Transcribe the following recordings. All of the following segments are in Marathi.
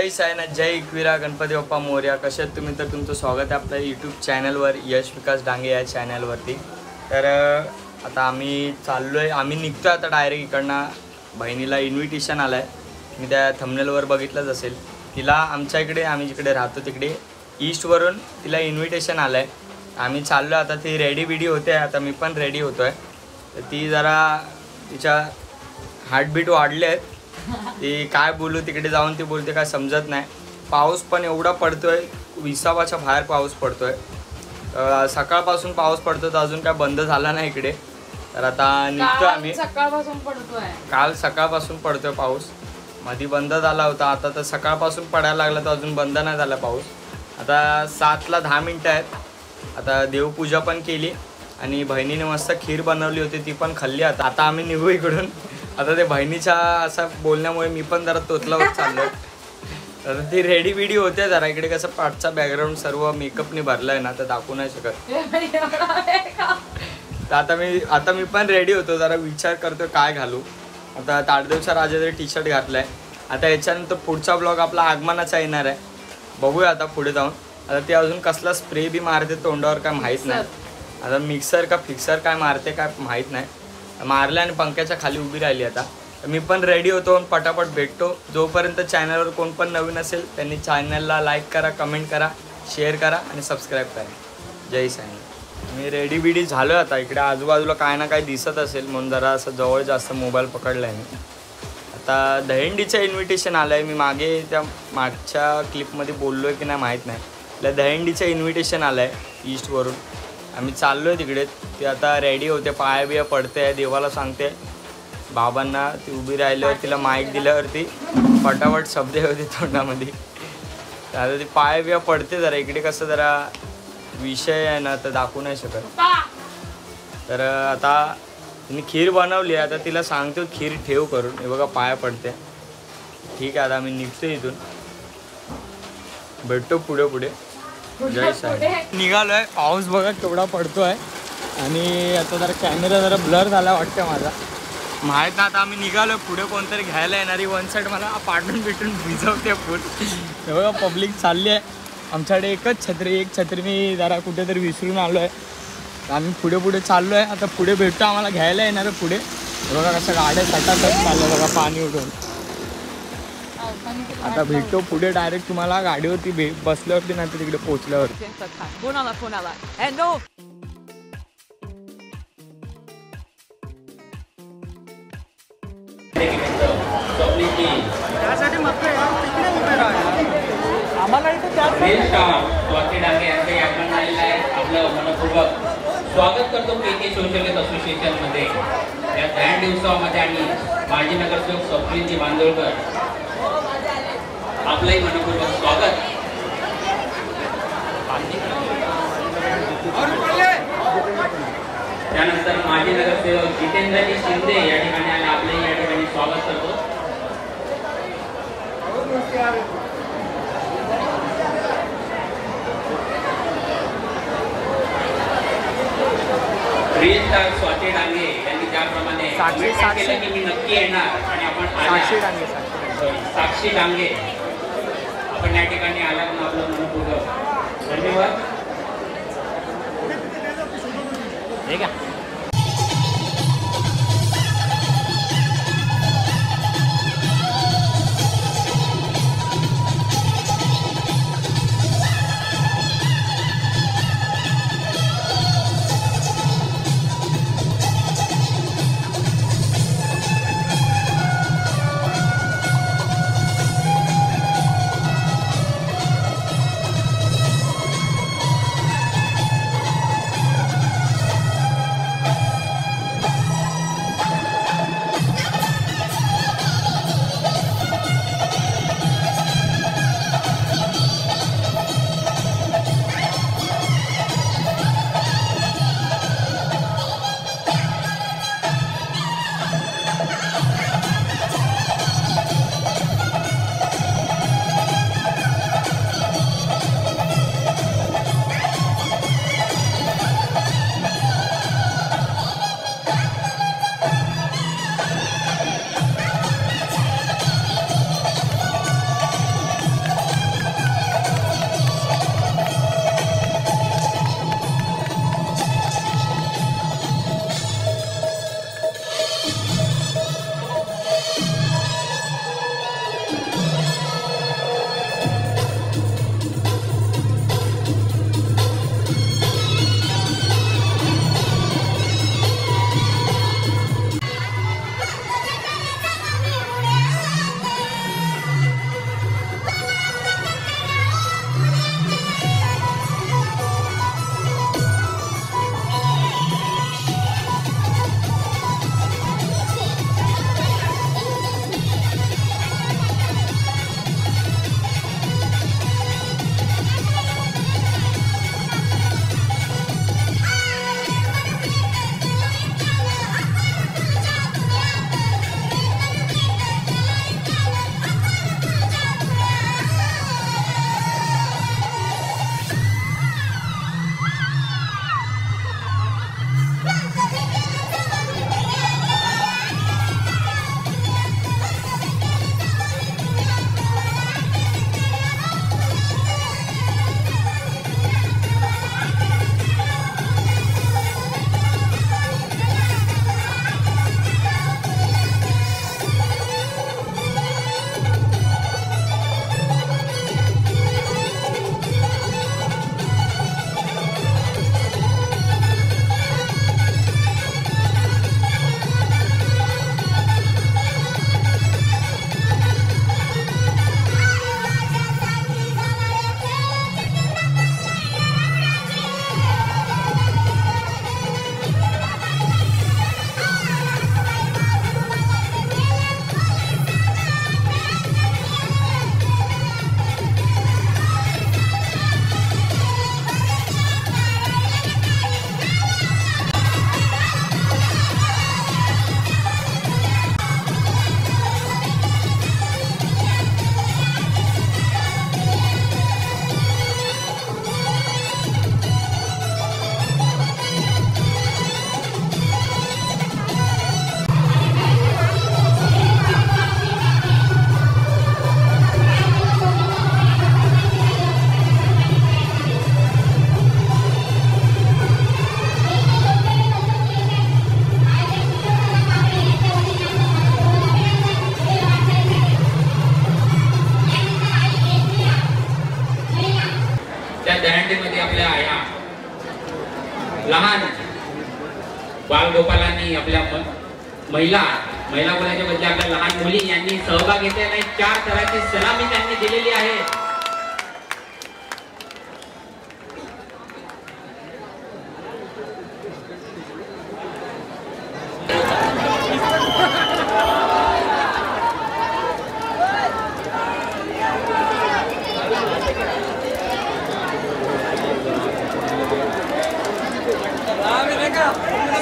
जय साईनाथ, जय एकविरा, गणपती बाप्पा मोरया. कसे आहेत तुम्ही? तर तुमचं स्वागत आहे आपल्या यूट्यूब चॅनलवर, यश विकास डांगे या चॅनलवरती. तर आता आम्ही चाललो आहे, आम्ही निघतो आहे आता डायरेक्ट इकडनं. बहिणीला इन्व्हिटेशन आलं आहे, मी त्या थंबनेलवर बघितलंच असेल. तिला आमच्या इकडे, आम्ही जिकडे राहतो तिकडे ईस्टवरून तिला इन्व्हिटेशन आलं आहे. आम्ही चाललो आता. ती रेडी बिडी होते, आता मी पण रेडी होतो आहे. तर ती जरा तिच्या हार्टबीट वाढले आहेत. ती काय बोलू, तिकडे जाऊन ती बोलते काय समजत नाही. पाऊस पण एवढा पडतोय, विसावाच्या बाहेर पाऊस पडतोय. सकाळपासून पाऊस पडतो, तर अजून काय बंद झाला नाही इकडे. तर आता निघतो आम्ही. सकाळपासून पडतोय, काल सकाळपासून पडतोय पाऊस. मधी बंद झाला होता, आता तर सकाळपासून पडायला लागला, तर अजून बंद नाही झाला पाऊस. आता 7ला 10 मिनटं आहेत. आता देवपूजा पण केली आणि बहिणीने मस्त खीर बनवली होती, ती पण खाल्ली. आता आम्ही निघू इकडून. आता ते बहिणीच्या असं बोलण्यामुळे मी पण जरा तोतलावर चाललो. तर ती रेडी बिडी होते जरा. इकडे कसं पाठचा बॅकग्राऊंड सर्व मेकअपने भरला आहे ना, तर दाखवू नाही शकत. तर आता मी पण रेडी होतो, जरा विचार करतो काय घालू. आता ताडदेवच्या राजाचे टी शर्ट घातलं आहे. आता याच्यानंतर पुढचा ब्लॉग आपला आगमनाचा येणार आहे, बघूया आता पुढे जाऊन. आता ते अजून कसला स्प्रे बी मारते तोंडावर काय माहीत नाही. आता मिक्सर का फिक्सर काय मारते काय माहीत नाही. मारलं आणि पंख्याच्या खाली उभी राहिली. आता मी पण रेडी होतो, पटापट भेटतो. जोपर्यंत चॅनलवर कोण पण नवीन असेल त्यांनी चॅनलला लाईक करा, कमेंट करा, शेअर करा आणि सबस्क्राईब करा. जय साईनाथ. मी रेडी बिडी झालो आता. इकडे आजूबाजूला काय ना काय दिसत असेल म्हणून जरा असं जवळ जास्त मोबाईल पकडला आहे मी. आता दहीहंडीचं इन्व्हिटेशन आलं आहे. मी मागे त्या मागच्या क्लिपमध्ये बोललो आहे की नाही माहीत नाही. त्या दहीहंडीचं इन्व्हिटेशन आलं आहे ईस्टवरून. आम्ही चाललो आहे तिकडे. ती आता रेडी होते, पाया बिया पडते, देवाला सांगते. बाबांना ती उभी राहिल्यावर तिला माईक दिल्यावरती फटाफट शब्द होते तोंडामध्ये. आता ती पाया बिया पडते जरा. इकडे कसं जरा विषय आहे ना, तर दाखवू नाही शकत. तर आता तिने खीर बनवली. आता तिला सांगतो खीर ठेव करून. हे बघा पाया पडते. ठीक आहे, आता आम्ही निघतो इथून, भेटतो पुढे. जय साईनाथ. निघालोय. पाऊस बघा केवढा पडतोय आणि आता जरा कॅमेरा जरा ब्लर झाला वाटतं माझा, माहीत ना. आता आम्ही निघालोय, पुढे कोणतरी घ्यायला येणारी. वन साईड मला पाडून बिटून भिजवते फुल. हे बघा पब्लिक चालली आहे. आमच्याकडे एकच छत्री, एक छत्री मी जरा कुठेतरी विसरून आलो आहे. आम्ही पुढे चाललो आहे. आता पुढे भेटतो, आम्हाला घ्यायला येणार पुढे. बघा कसं गाड्या सटासट चालल्या बघा पाणी उडून. आता भेटतो पुढे डायरेक्ट तुम्हाला गाडीवरती बसल्यावरती, नाही तर तिकडे पोहोचल्यावरती. फोन आला. नो त्यासाठी मग तिकडे उभे राहा. आम्हाला इथे स्वाती डांगे यांचं यापन आलेलं आहे. आपलं मनपूर्वक स्वागत करतो के सोशलिस्ट असोसिएशनमध्ये. या दहीहंडी उत्सवामध्ये आणि माजी नगरसेवक स्वप्नीलजी बांदोळकर आपलंही मनपूर्वक स्वागत. त्यानंतर माजी नगरसेवक जितेंद्रजी शिंदे या ठिकाणी आले, आपलंही या ठिकाणी स्वागत करतो. रील स्टार स्वाती डांगे यांनी त्याप्रमाणे केलं की मी नक्की येणार आणि आपण साक्षी डांगे आपण या ठिकाणी आला म्हणून आपलं मनपूर्वक धन्यवाद. ठीक आहे. दांडीमध्ये आपल्या या लहान बालगोपालांनी आपल्या महिला बोलायच्या बदले आपल्या लहान मुली यांनी सहभाग घेतलेला आहे. 4 थराची सलामी त्यांनी दिलेली आहे.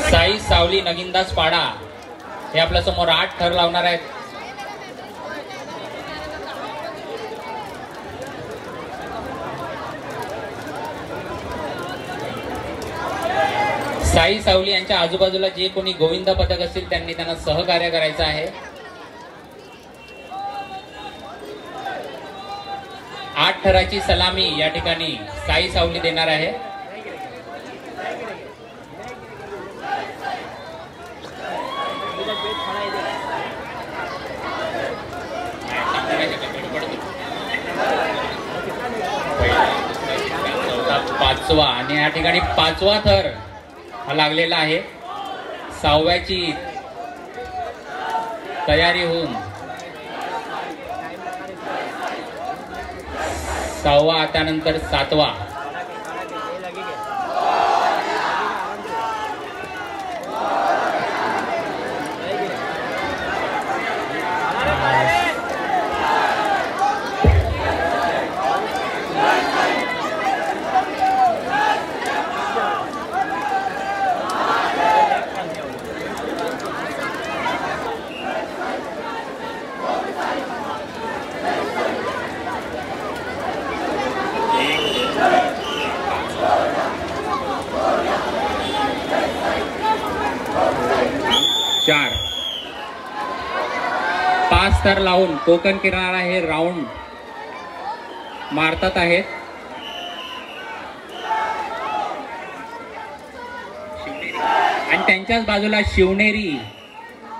साई सावली नगिनदास पाडा हे आपल्या समोर 8 थर लावणार आहेत. साई सावली यांच्या आजूबाजूला जे कोणी गोविंद पथक असतील त्यांनी त्यांना सहकार्य करायचं आहे. 8 थराची सलामी या ठिकाणी साई सावली देणार आहे. पाचवा आणि या ठिकाणी 5वा थर हा लागलेला आहे. 6व्याची तयारी होऊन 6वा त्यानंतर 7वा. चार 5 थर लावून कोकण किनारा हे राऊंड मारतात आहेत. आणि त्यांच्याच बाजूला शिवनेरी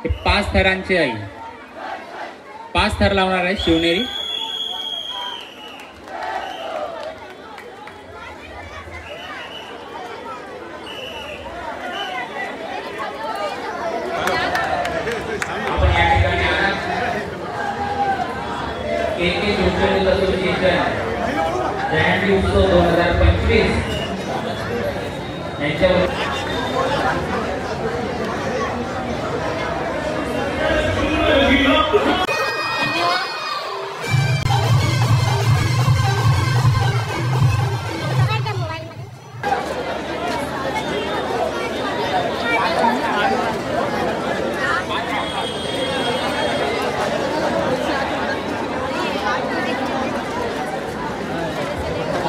हे 5 थरांचे आहे. 5 थर लावणार आहे शिवनेरी. जयंती उत्सव 2025 यांच्यावर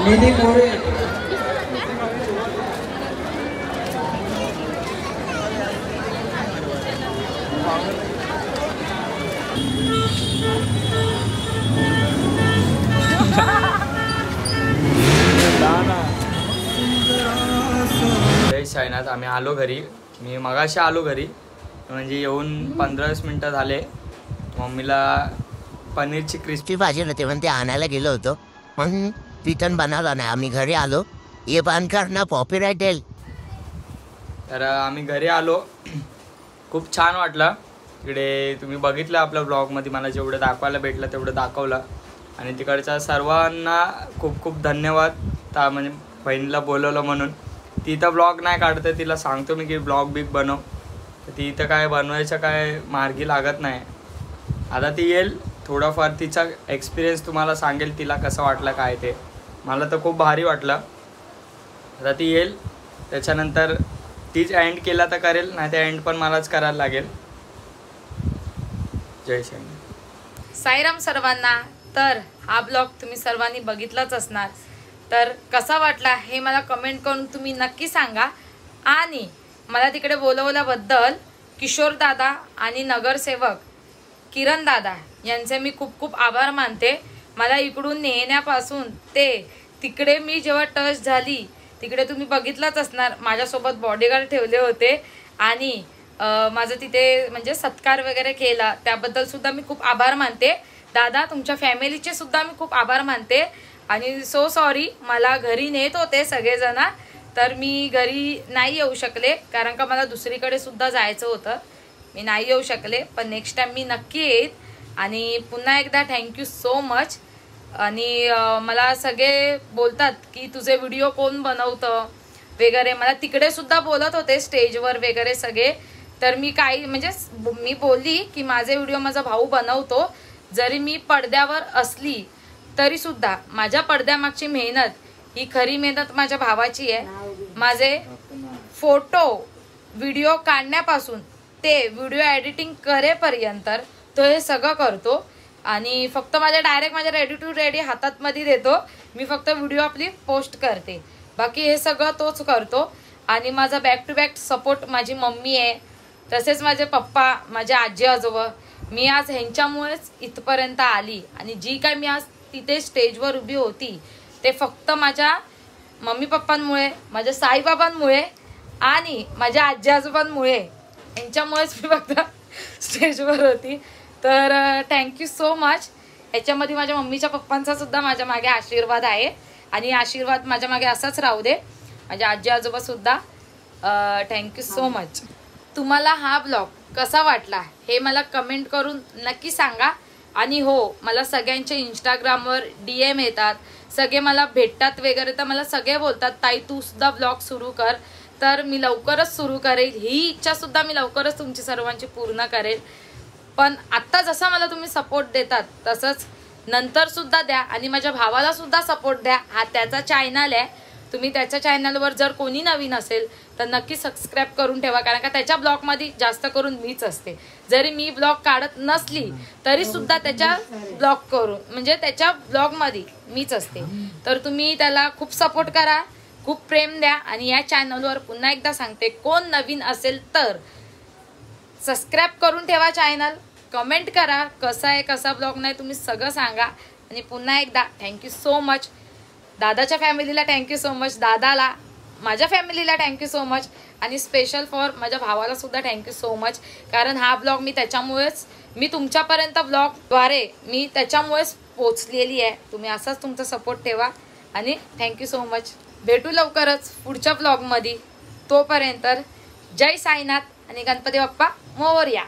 निधी मोरे जय साईनाथ. आम्ही आलो घरी. मी मगाशी आलो घरी म्हणजे येऊन 15-20 मिनटं झाले. मम्मीला पनीरची क्रिस्पी भाजी नव्हती म्हणून ते आणायला गेलो होतो पण तिथून बनवला नाही. आम्ही घरी आलो. हे बंद कर ना कॉपीराइट येईल. तर आम्ही घरी आलो. खूप छान वाटलं. इकडे तुम्ही बघितलं आपल्या ब्लॉगमध्ये मला जेवढं दाखवायला भेटलं तेवढं दाखवलं. आणि तिकडच्या सर्वांना खूप खूप धन्यवाद. म्हणजे बहिणीला बोलवलं म्हणून. ती इथं ब्लॉग नाही काढते. तिला सांगतो मी की ब्लॉग बिग बनव. ती इथं काय बनवायचं काय मार्गी लागत नाही. आता ती येईल थोडाफार तिचा एक्सपिरियन्स तुम्हाला सांगेल तिला कसं वाटलं काय ते. मला तर खूप भारी वाटलं. आता ती येईल त्याच्यानंतर तीच एंड केला तर करेल नाही तर एंड पण मलाच करायला लागेल. जय श्री साईराम सर्वांना. तर हा ब्लॉग तुम्ही सर्वांनी बघितलाच असणार. तर कसा वाटला हे मला कमेंट करून तुम्ही नक्की सांगा. आणि मला तिकडे बोलवल्याबद्दल किशोर दादा आणि नगरसेवक किरण दादा यांचे मी खूप खूप आभार मानते. मला इकडून नेण्यापासून ते तिकडे मी जेव्हा टच झाली तिकडे तुम्ही बघितलंच असणार माझ्यासोबत बॉडीगार्ड ठेवले होते. आणि माझं तिथे म्हणजे सत्कार वगैरे केला त्याबद्दल सुद्धा मी खूप आभार मानते. दादा तुमच्या फॅमिलीचे सुद्धा मी खूप आभार मानते. आणि सो सॉरी, मला घरी नेत होते सगळेजण, तर मी घरी नाही येऊ शकले कारण का मला दुसरीकडे सुद्धा जायचं होतं. मी नाही येऊ शकले, पण नेक्स्ट टाइम मी नक्की येईन. आणि पुन्हा एकदा थँक्यू सो मच. आणि मला सगळे बोलतात की तुझे व्हिडिओ कोण बनवतं वगैरे, मला तिकडे सुद्धा बोलत होते स्टेजवर वगैरे सगळे. तर मी मी बोलली की माझे व्हिडिओ माझा भाऊ बनवतो. जरी मी पडद्यावर असली तरी सुद्धा माझ्या पडद्यामागची मेहनत ही खरी मेहनत माझ्या भावाची आहे. माझे फोटो व्हिडिओ काढण्यापासून ते व्हिडिओ एडिटिंग करेपर्यंत तो हे सगळं करतो. आणि फक्त माझ्या रेडी टू रेडी हातात मध्ये देतो. मी फक्त व्हिडिओ आपली पोस्ट करते, बाकी हे सगळं तोच करतो. आणि माझा बॅक टू बॅक सपोर्ट माझी मम्मी आहे, तसेच माझे पप्पा, माझे आजी आजोबा. मी आज ह्यांच्यामुळेच इथपर्यंत आली. आणि जी काय मी आज तिथे स्टेजवर उभी होती ते फक्त माझ्या मम्मी पप्पांमुळे, माझ्या साईबाबांमुळे आणि माझ्या आजी आजोबांमुळे, यांच्यामुळेच मी फक्त स्टेजवर होती. तर थँक्यू सो मच. ह्याच्यामध्ये माझ्या मम्मीच्या पप्पांचा सुद्धा माझ्या मागे आशीर्वाद आहे आणि आशीर्वाद माझ्या मागे असाच राहू दे. माझ्या आजी आजोबा सुद्धा थँक्यू सो मच. तुम्हाला हा ब्लॉग कसा वाटला हे मला कमेंट करून नक्की सांगा. आणि हो, मला सगळ्यांचे इंस्टाग्रामवर DM येतात, सगळे मला भेटतात वगैरे, तर मला सगळे बोलतात ताई तू सुद्धा ब्लॉग सुरू कर. तर मी लवकरच सुरू करेल, ही इच्छा सुद्धा मी लवकरच तुमची सर्वांची पूर्ण करेल. पण आत्ता जसा मला तुम्ही सपोर्ट देतात तसंच नंतर सुद्धा द्या. आणि माझ्या भावाला सुद्धा सपोर्ट द्या. हा त्याचा चॅनल आहे, तुम्ही त्याच्या चॅनलवर जर कोणी नवीन असेल तर नक्की सबस्क्राईब करून ठेवा, कारण का त्याच्या ब्लॉगमध्ये जास्त करून मीच असते. जरी मी ब्लॉग काढत नसली तरी सुद्धा त्याच्या त्याच्या ब्लॉगमध्ये मीच असते. तर तुम्ही त्याला खूप सपोर्ट करा, खूप प्रेम द्या. आणि या चॅनलवर पुन्हा एकदा सांगते, कोण नवीन असेल तर सबस्क्राईब करून ठेवा चॅनल, कमेंट करा कसा आहे कसा ब्लॉग नाही तुम्ही सगळं सांगा. आणि पुन्हा एकदा थँक्यू सो मच. दादाच्या फॅमिलीला थँक्यू सो मच, दादाला, माझ्या फॅमिलीला थँक्यू सो मच. आणि स्पेशल फॉर माझ्या भावाला सुद्धा थँक्यू सो मच, कारण हा ब्लॉग मी तुमच्यापर्यंत ब्लॉगद्वारे मी त्याच्यामुळेच पोचलेली आहे. तुम्ही असाच तुमचा सपोर्ट ठेवा आणि थँक्यू सो मच. भेटू लवकरच पुढच्या ब्लॉगमध्ये. तोपर्यंत जय साईनाथ आणि गणपती बाप्पा मोरया.